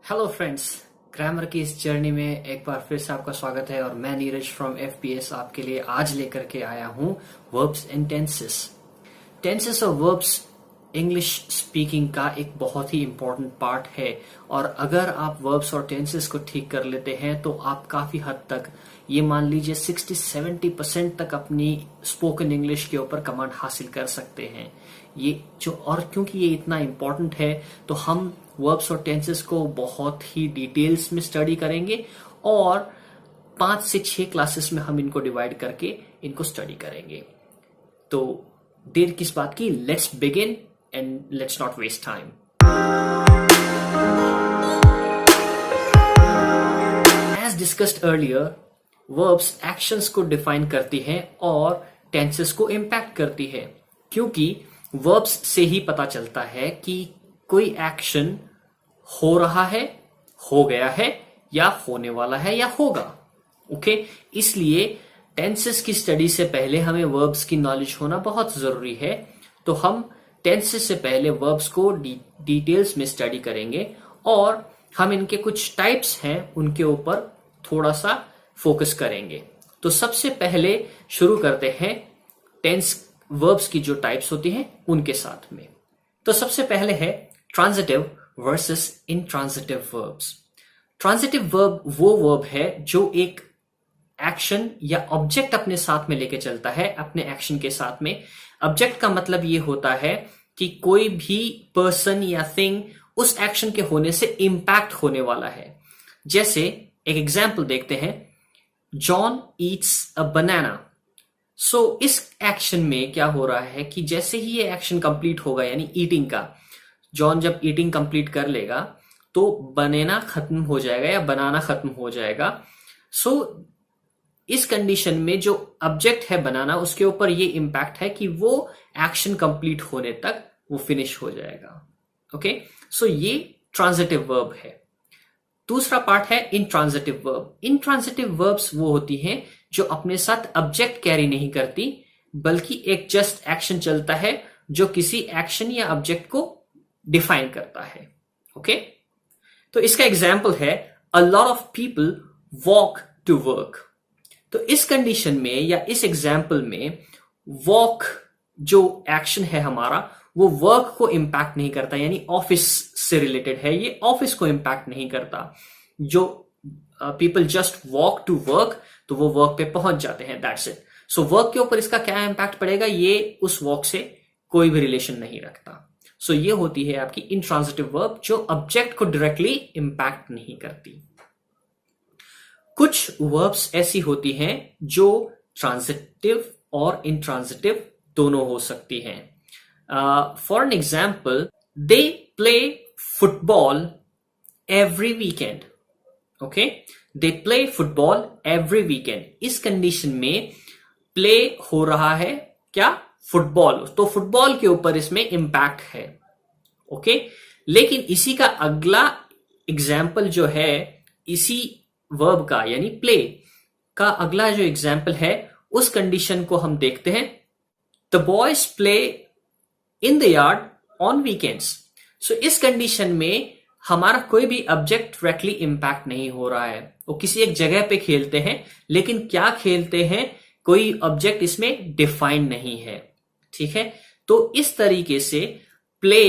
Hello friends, grammar की इस journey में एक बार फिर से आपका स्वागत है और मैं नीरज फ्रॉम एफपीएस आपके लिए आज लेकर के आया हूं वर्ब्स एंड टेंसेस। टेंसेस और वर्ब्स इंग्लिश स्पीकिंग का एक बहुत ही इंपॉर्टेंट पार्ट है और अगर आप वर्ब्स और टेंसेस को ठीक कर लेते हैं तो आप काफी हद तक, ये मान लीजिए 60-70% तक अपनी स्पोकन इंग्लिश के ऊपर कमांड हासिल कर सकते हैं। ये जो और क्योंकि ये इतना इम्पोर्टेंट है तो हम वर्ब्स और टेंसेस को बहुत ही डिटेल्स में स्टडी करेंगे और 5 से 6 क्लासेस में हम इनको डिवाइड करके इनको स्टडी करेंगे। तो देर किस बात की, let's begin and let's not waste time. As discussed earlier, verbs actions को डिफाइन करती हैं और टेंसेस को इम्पैक्ट करती है, क्योंकि वर्ब्स से ही पता चलता है कि कोई एक्शन हो रहा है, हो गया है या होने वाला है या होगा। ओके, इसलिए टेंसेस की स्टडी से पहले हमें वर्ब्स की नॉलेज होना बहुत जरूरी है। तो हम टेंसेस से पहले वर्ब्स को डिटेल्स में स्टडी करेंगे और हम इनके कुछ टाइप्स हैं उनके ऊपर थोड़ा सा फोकस करेंगे। तो सबसे पहले शुरू करते हैं टेंस वर्ब्स की जो टाइप्स होती हैं उनके साथ में। तो सबसे पहले है transitive versus intransitive verbs. Transitive verb वो वर्ब है जो एक एक्शन या ऑब्जेक्ट अपने साथ में लेके चलता है, अपने एक्शन के साथ में। ऑब्जेक्ट का मतलब ये होता है कि कोई भी पर्सन या थिंग उस एक्शन के होने से इंपैक्ट होने वाला है। जैसे एक एग्जाम्पल देखते हैं, जॉन ईट्स अ बनाना। सो इस एक्शन में क्या हो रहा है कि जैसे ही ये एक्शन कंप्लीट होगा, यानी ईटिंग का, जॉन जब ईटिंग कंप्लीट कर लेगा तो बनाना खत्म हो जाएगा या बनाना खत्म हो जाएगा। सो इस कंडीशन में जो ऑब्जेक्ट है बनाना, उसके ऊपर ये इंपैक्ट है कि वो एक्शन कंप्लीट होने तक वो फिनिश हो जाएगा। ओके, सो ये ट्रांजिटिव वर्ब है। दूसरा पार्ट है इंट्रांजिटिव वर्ब। इंट्रांजिटिव वर्ब्स वो होती हैं जो अपने साथ ऑब्जेक्ट कैरी नहीं करती, बल्कि एक जस्ट एक्शन चलता है जो किसी एक्शन या ऑब्जेक्ट को डिफाइन करता है। ओके, तो इसका एग्जाम्पल है a lot of people walk to work. तो इस कंडीशन में या इस एग्जाम्पल में वॉक जो एक्शन है हमारा, वो वर्क को इंपैक्ट नहीं करता, यानी ऑफिस से रिलेटेड है, ये ऑफिस को इंपैक्ट नहीं करता। जो people just walk to work, तो वो वर्क पे पहुंच जाते हैं, दैट्स इट। सो वर्क के ऊपर इसका क्या इंपैक्ट पड़ेगा, ये उस वॉक से कोई भी रिलेशन नहीं रखता। सो ये होती है आपकी इंट्रांजिटिव वर्ब जो ऑब्जेक्ट को डायरेक्टली इंपैक्ट नहीं करती। कुछ वर्ब्स ऐसी होती हैं जो ट्रांजिटिव और इंट्रांजिटिव दोनों हो सकती हैं। For an example, they play football every weekend. Okay, they play football every weekend. इस कंडीशन में प्ले हो रहा है क्या, फुटबॉल, तो फुटबॉल के ऊपर इसमें इंपैक्ट है। ओके, लेकिन इसी का अगला एग्जाम्पल जो है, इसी वर्ब का यानी प्ले का अगला जो एग्जाम्पल है, उस कंडीशन को हम देखते हैं, the boys play in the yard on weekends. So इस कंडीशन में हमारा कोई भी ऑब्जेक्ट डायरेक्टली इंपैक्ट नहीं हो रहा है। वो किसी एक जगह पे खेलते हैं, लेकिन क्या खेलते हैं, कोई ऑब्जेक्ट इसमें डिफाइन नहीं है। ठीक है, तो इस तरीके से प्ले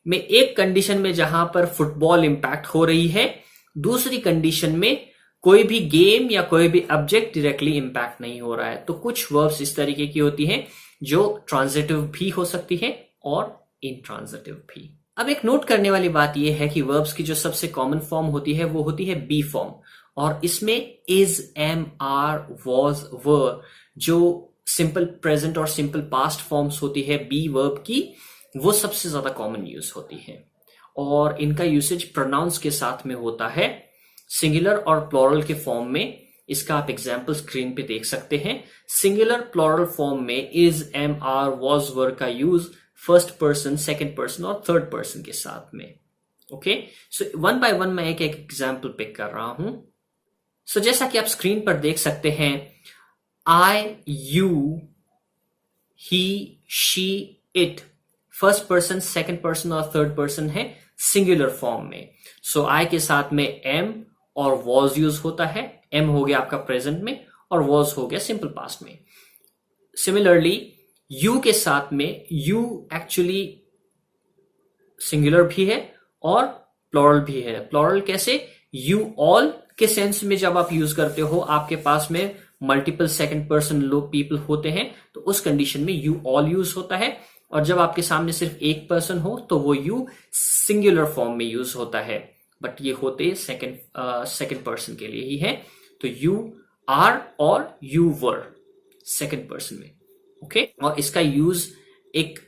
में एक कंडीशन में जहां पर फुटबॉल इंपैक्ट हो रही है, दूसरी कंडीशन में कोई भी गेम या कोई भी ऑब्जेक्ट डायरेक्टली इंपैक्ट नहीं हो रहा है। तो कुछ वर्ब्स इस तरीके की होती हैं जो ट्रांजिटिव भी हो सकती है और इंट्रांजिटिव भी। अब एक नोट करने वाली बात यह है कि वर्ब्स की जो सबसे कॉमन फॉर्म होती है वो होती है बी फॉर्म, और इसमें इज, एम, आर, वॉज, वर, जो सिंपल प्रेजेंट और सिंपल पास्ट फॉर्म्स होती है बी वर्ब की, वो सबसे ज्यादा कॉमन यूज होती है और इनका यूसेज प्रोनाउंस के साथ में होता है, सिंगुलर और प्लूरल के फॉर्म में। इसका आप एग्जाम्पल स्क्रीन पे देख सकते हैं। सिंगुलर प्लूरल फॉर्म में इज, एम, आर, वॉज, वर का use first person, second person और थर्ड पर्सन के साथ में। Okay, so one by one मैं एक एक एग्जाम्पल पिक कर रहा हूं। सो जैसा कि आप स्क्रीन पर देख सकते हैं, I, you, he, she, it, first person, second person और थर्ड पर्सन है। सिंगुलर फॉर्म में। सो आई के साथ में एम और वॉज यूज होता है। एम हो गया आपका प्रेजेंट में और वॉज हो गया सिंपल पास्ट में। सिमिलरली यू के साथ में यू एक्चुअली सिंगुलर भी है और प्लूरल भी है। प्लूरल कैसे? यू ऑल के सेंस में जब आप यूज करते हो, आपके पास में मल्टीपल सेकंड पर्सन लोग पीपल होते हैं, तो उस कंडीशन में यू ऑल यूज होता है। और जब आपके सामने सिर्फ एक पर्सन हो तो वो यू सिंगुलर फॉर्म में यूज होता है। बट ये होते सेकंड पर्सन के लिए ही है। तो यू आर और यू वर सेकंड पर्सन में। ओके, और इसका यूज एक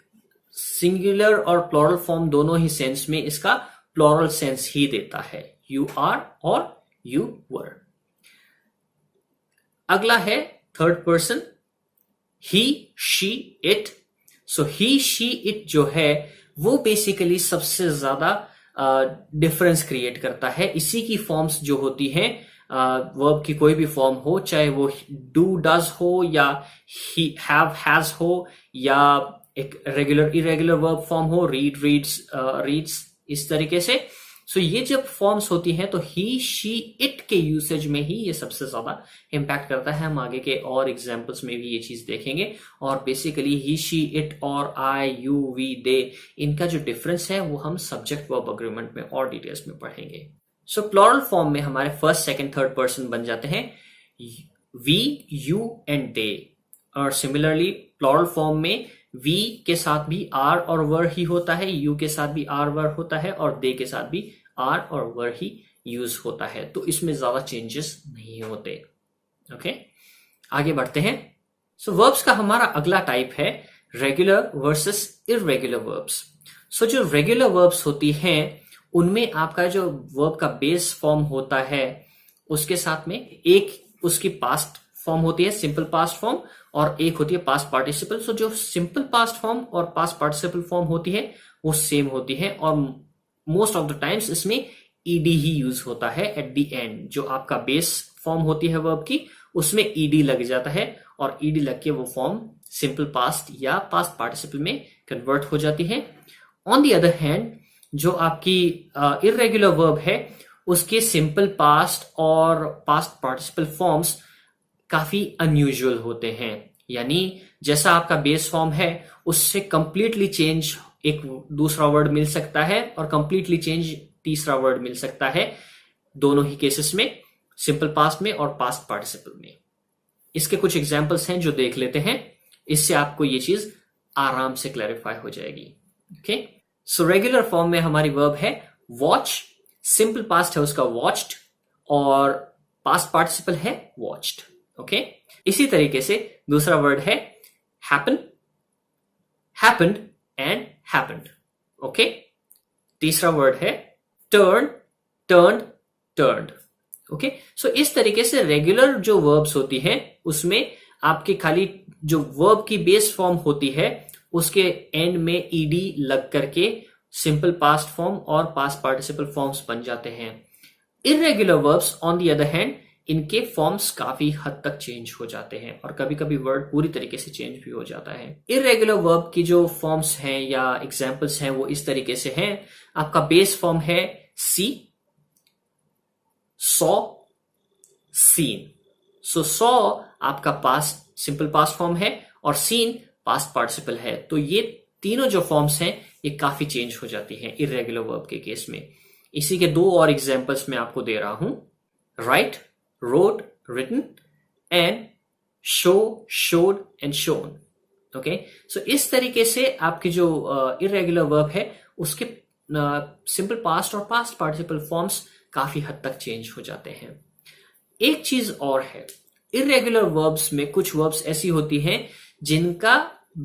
सिंगुलर और प्लूरल फॉर्म दोनों ही सेंस में इसका प्लूरल सेंस ही देता है, यू आर और यू वर। अगला है third person, he she it. So he she it जो है वो बेसिकली सबसे ज्यादा डिफरेंस क्रिएट करता है। इसी की फॉर्म्स जो होती हैं, वर्ब की कोई भी फॉर्म हो, चाहे वो डू डज हो या ही हैव हैज हो या एक रेगुलर इरेगुलर वर्ब फॉर्म हो, रीड रीड्स रीड्स, इस तरीके से। सो ये जब फॉर्म्स होती हैं तो ही शी इट के यूसेज में ही ये सबसे ज्यादा इंपैक्ट करता है। हम आगे के और एग्जांपल्स में भी ये चीज देखेंगे। और बेसिकली ही शी इट और आई यू वी दे, इनका जो डिफरेंस है वो हम सब्जेक्ट वर्ब अग्रीमेंट में और डिटेल्स में पढ़ेंगे। सो प्लूरल फॉर्म में हमारे फर्स्ट सेकंड थर्ड पर्सन बन जाते हैं वी यू एंड दे। और सिमिलरली प्लूरल फॉर्म में वी के साथ भी आर और वर ही होता है, यू के साथ भी आर वर होता है और दे के साथ भी आर और वर ही यूज होता है। तो इसमें ज्यादा चेंजेस नहीं होते। ओके, आगे बढ़ते हैं। सो वर्ब्स का हमारा अगला टाइप है रेगुलर वर्सेस इररेगुलर वर्ब्स। सो जो रेगुलर वर्ब्स होती हैं उनमें आपका जो वर्ब का बेस फॉर्म होता है उसके साथ में एक उसकी पास्ट फॉर्म होती है, सिंपल पास्ट फॉर्म, और एक होती है पास्ट पार्टिसिपल। सो जो सिंपल पास्ट फॉर्म और पास्ट पार्टिसिपल फॉर्म होती है वो सेम होती है और मोस्ट ऑफ द टाइम्स इसमें ईडी ही यूज होता है एट द एंड। जो आपका बेस फॉर्म होती है वर्ब की उसमें ईडी लग जाता है और ईडी लग के वो फॉर्म सिंपल पास्ट या पास्ट पार्टिसिपल में कन्वर्ट हो जाती है। ऑन द अदर हैंड जो आपकी इररेगुलर वर्ब है उसके सिंपल पास्ट और पास्ट पार्टिसिपल फॉर्म्स काफी अनयूजुअल होते हैं। यानी जैसा आपका बेस फॉर्म है उससे कंप्लीटली चेंज एक दूसरा वर्ड मिल सकता है और कंप्लीटली चेंज तीसरा वर्ड मिल सकता है, दोनों ही केसेस में, सिंपल पास्ट में और पास्ट पार्टिसिपल में। इसके कुछ एग्जांपल्स हैं जो देख लेते हैं, इससे आपको ये चीज आराम से क्लैरिफाई हो जाएगी। ओके, सो रेगुलर फॉर्म में हमारी वर्ब है वॉच, सिंपल पास्ट है उसका वॉच्ड और पास्ट पार्टिसिपल है वॉच्ड। ओके, इसी तरीके से दूसरा वर्ड है happen, happened and happened. Okay, तीसरा वर्ड है टर्न, टर्न्ड, टर्न्ड। ओके, सो इस तरीके से रेगुलर जो वर्ब्स होती हैं उसमें आपके खाली जो वर्ब की बेस फॉर्म होती है उसके एंड में ईडी लग करके सिंपल पास्ट फॉर्म और पास्ट पार्टिसिपल फॉर्म्स बन जाते हैं। Irregular verbs on the other hand इनके फॉर्म्स काफी हद तक चेंज हो जाते हैं और कभी कभी वर्ड पूरी तरीके से चेंज भी हो जाता है। इररेगुलर वर्ब की जो फॉर्म्स हैं या एग्जांपल्स हैं वो इस तरीके से हैं। आपका बेस फॉर्म है सी, सॉ, सीन। सो सॉ आपका पास्ट सिंपल पास्ट फॉर्म है और सीन पास्ट पार्टिसिपल है। तो ये तीनों जो फॉर्म्स हैं ये काफी चेंज हो जाती हैं इररेगुलर वर्ब के केस में। इसी के दो और एग्जांपल्स मैं आपको दे रहा हूं, right, wrote, written, and show, showed, and shown. Okay, so इस तरीके से आपकी जो इररेगुलर वर्ब है उसके सिंपल पास्ट और पास्ट पार्टिसिपल फॉर्म्स काफी हद तक चेंज हो जाते हैं। एक चीज और है, इररेगुलर वर्ब्स में कुछ वर्ब्स ऐसी होती हैं जिनका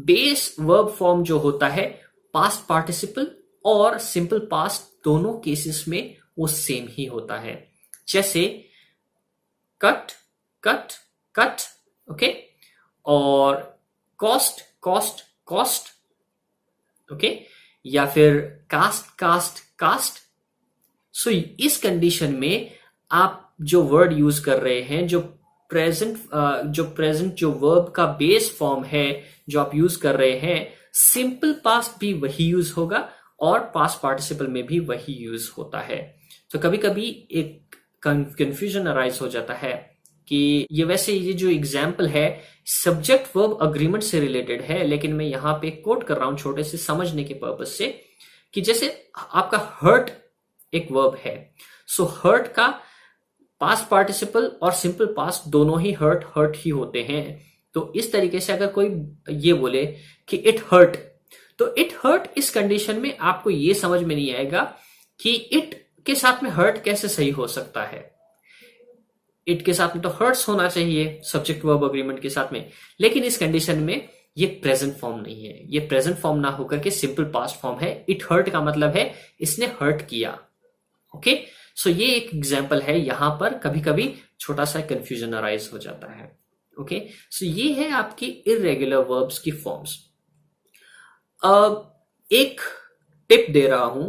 बेस वर्ब फॉर्म जो होता है पास्ट पार्टिसिपल और सिंपल पास्ट दोनों केसेस में वो सेम ही होता है। जैसे कट, कट, कट, ओके, और कॉस्ट, कॉस्ट, कॉस्ट, ओके, या फिर कास्ट, कास्ट, कास्ट। सो इस कंडीशन में आप जो वर्ड यूज कर रहे हैं, जो प्रेजेंट जो वर्ब का बेस फॉर्म है जो आप यूज कर रहे हैं, सिंपल पास्ट भी वही यूज होगा और पास्ट पार्टिसिपल में भी वही यूज होता है। तो कभी कभी एक कंफ्यूजन अराइज हो जाता है कि ये जो एग्जाम्पल है सब्जेक्ट वर्ब अग्रीमेंट से रिलेटेड है, लेकिन मैं यहाँ पे कोट कर रहा हूं छोटे से समझने के पर्पज से, कि जैसे आपका हर्ट एक वर्ब है, सो हर्ट का पास्ट पार्टिसिपल और सिंपल पास्ट दोनों ही हर्ट ही होते हैं। तो इस तरीके से अगर कोई ये बोले कि इट हर्ट, तो इट हर्ट इस कंडीशन में आपको ये समझ में नहीं आएगा कि इट के साथ में हर्ट कैसे सही हो सकता है। इट के साथ में तो हर्ट्स होना चाहिए सब्जेक्ट वर्ब अग्रीमेंट के साथ में, लेकिन इस कंडीशन में ये प्रेजेंट फॉर्म नहीं है, ये प्रेजेंट फॉर्म ना होकर के सिंपल पास्ट फॉर्म है। इट हर्ट का मतलब है इसने हर्ट किया। ओके, सो ये एक एग्जाम्पल है, यहां पर कभी कभी छोटा सा कंफ्यूजन अराइज हो जाता है। ओके, सो ये है आपकी इररेगुलर वर्ब्स की फॉर्म्स। एक टिप दे रहा हूं,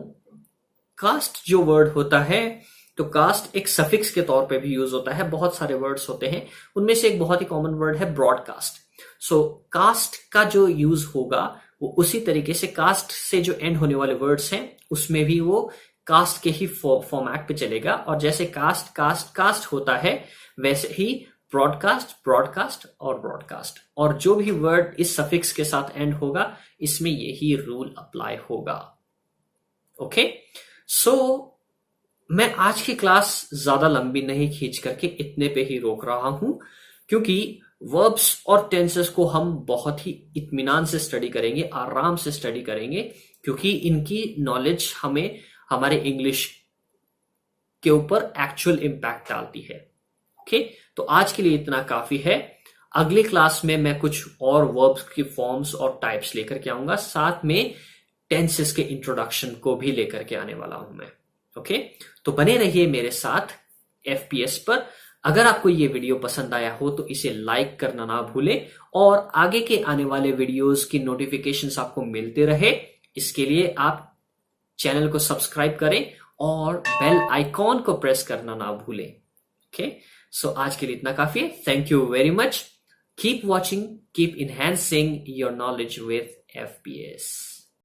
कास्ट जो वर्ड होता है, तो कास्ट एक सफिक्स के तौर पे भी यूज होता है। बहुत सारे वर्ड्स होते हैं, उनमें से एक बहुत ही कॉमन वर्ड है ब्रॉडकास्ट। सो कास्ट का जो यूज होगा वो उसी तरीके से कास्ट से जो एंड होने वाले वर्ड्स हैं उसमें भी वो कास्ट के ही फॉर्मेट पे चलेगा। और जैसे कास्ट कास्ट कास्ट होता है वैसे ही ब्रॉडकास्ट ब्रॉडकास्ट और ब्रॉडकास्ट, और जो भी वर्ड इस सफिक्स के साथ एंड होगा इसमें यही रूल अप्लाई होगा। ओके, सो मैं आज की क्लास ज्यादा लंबी नहीं खींच करके इतने पे ही रोक रहा हूं, क्योंकि वर्ब्स और टेंसेस को हम बहुत ही इत्मीनान से स्टडी करेंगे, आराम से स्टडी करेंगे, क्योंकि इनकी नॉलेज हमें हमारे इंग्लिश के ऊपर एक्चुअल इंपैक्ट डालती है। ओके, तो आज के लिए इतना काफी है। अगली क्लास में मैं कुछ और वर्ब्स की फॉर्म्स और टाइप्स लेकर के आऊंगा, साथ में टेंसेस के इंट्रोडक्शन को भी लेकर के आने वाला हूं मैं। ओके, तो बने रहिए मेरे साथ FPS पर। अगर आपको ये वीडियो पसंद आया हो तो इसे लाइक करना ना भूलें, और आगे के आने वाले वीडियोस की नोटिफिकेशंस आपको मिलते रहे, इसके लिए आप चैनल को सब्सक्राइब करें और बेल आइकॉन को प्रेस करना ना भूलें। ओके, सो आज के लिए इतना काफी है। Thank you very much. Keep watching, keep enhancing your knowledge with FPS।